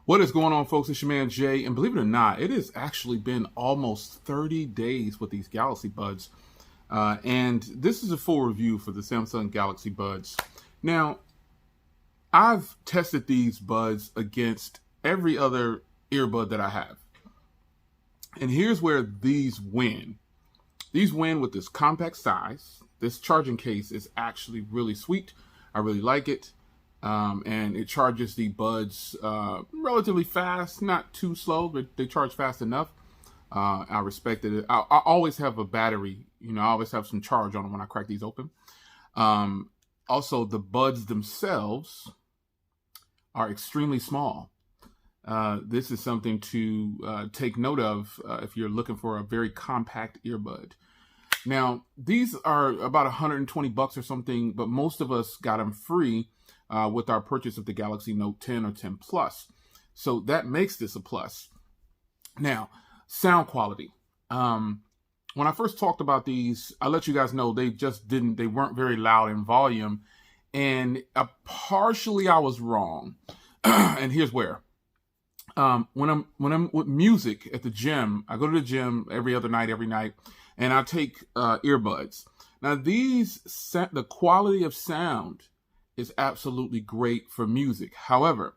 What is going on, folks? It's your man Jay, and believe it or not, it has actually been almost 30 days with these Galaxy Buds, and this is a full review for the Samsung Galaxy Buds. Now, I've tested these buds against every other earbud that I have, and here's where these win. These win with this compact size. This charging case is actually really sweet. I really like it. And it charges the buds relatively fast, not too slow, but they charge fast enough. I respect it. I always have a battery, I always have some charge on them when I crack these open. Also, the buds themselves are extremely small. This is something to take note of if you're looking for a very compact earbud. Now, these are about 120 bucks or something, but most of us got them free with our purchase of the Galaxy Note 10 or 10 Plus. So that makes this a plus. Now, sound quality. When I first talked about these, I let you guys know they weren't very loud in volume. And partially I was wrong. And here's where. When I'm with music at the gym, I go to the gym every night, and I take earbuds. Now the quality of sound is absolutely great for music. However,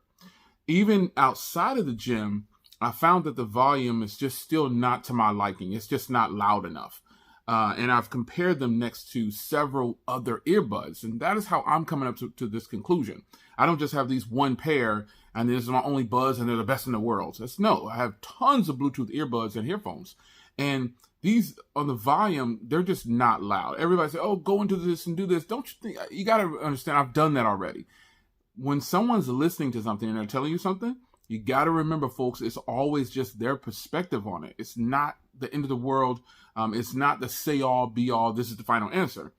even outside of the gym, I found that the volume is just still not to my liking. It's just not loud enough. And I've compared them next to several other earbuds, and that is how I'm coming up to this conclusion. I don't just have these one pair, and this is my only buds, and they're the best in the world. No, I have tons of Bluetooth earbuds and earphones, and these on the volume, they're just not loud. Everybody say, oh, go into this and do this. Don't you think? You got to understand, I've done that already. When someone's listening to something and they're telling you something, you got to remember, folks, it's always just their perspective on it. It's not the end of the world. It's not the say all, be all, this is the final answer.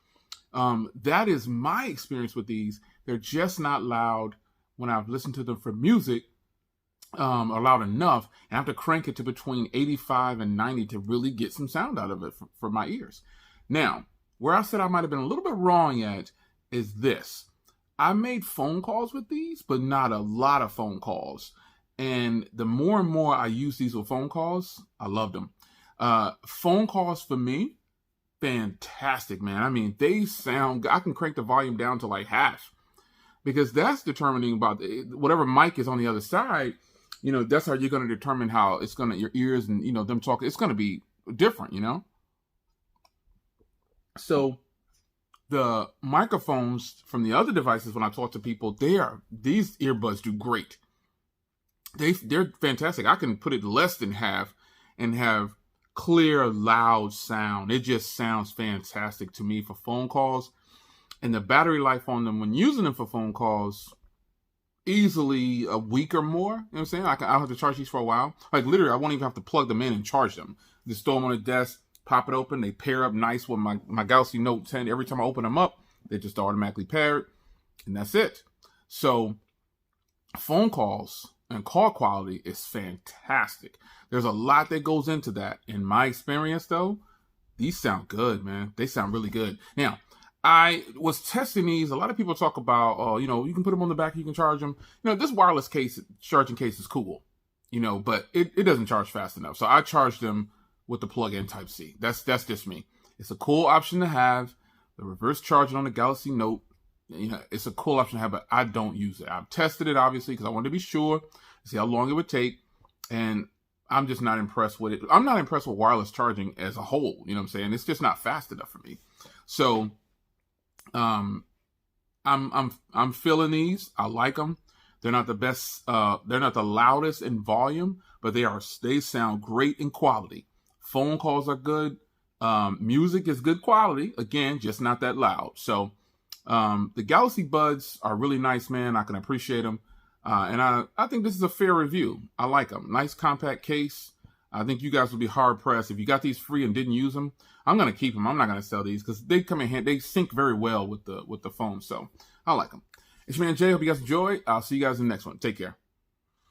That is my experience with these. They're just not loud when I've listened to them for music. Are loud enough, and I have to crank it to between 85 and 90 to really get some sound out of it for my ears. Now, where I said I might have been a little bit wrong at is this. I made phone calls with these, but not a lot of phone calls. And the more and more I use these with phone calls, I loved them. Phone calls for me, fantastic, man. I mean, they sound, I can crank the volume down to like half, because that's determining about whatever mic is on the other side. That's how you're going to determine how it's going to, your ears and, them talking, it's going to be different, So the microphones from the other devices, when I talk to people, these earbuds do great. They're fantastic. I can put it less than half and have clear, loud sound. It just sounds fantastic to me for phone calls. And the battery life on them when using them for phone calls, easily a week or more. You know what I'm saying? I'll have to charge these for a while. Like literally, I won't even have to plug them in and charge them. Just throw them on the desk, pop it open. They pair up nice with my Galaxy Note 10. Every time I open them up, they just automatically pair it. And that's it. So phone calls and call quality is fantastic. There's a lot that goes into that. In my experience, though, these sound good, man. They sound really good. Now, I was testing these. A lot of people talk about, you can put them on the back, you can charge them. This wireless charging case is cool, but it doesn't charge fast enough. So I charge them with the plug-in Type-C. That's just me. It's a cool option to have. The reverse charging on the Galaxy Note, it's a cool option to have, but I don't use it. I've tested it, obviously, because I wanted to be sure, see how long it would take. And I'm just not impressed with it. I'm not impressed with wireless charging as a whole. You know what I'm saying? It's just not fast enough for me. So I'm feeling these. I like them. They're not the best. They're not the loudest in volume, but they sound great in quality. Phone calls are good. Music is good quality. Again, just not that loud. So the Galaxy Buds are really nice, man. I can appreciate them. And I think this is a fair review. I like them. Nice compact case. I think you guys will be hard pressed if you got these free and didn't use them. I'm gonna keep them. I'm not gonna sell these because they come in handy. They sync very well with the phone. So I like them. It's your man Jay. Hope you guys enjoy. I'll see you guys in the next one. Take care.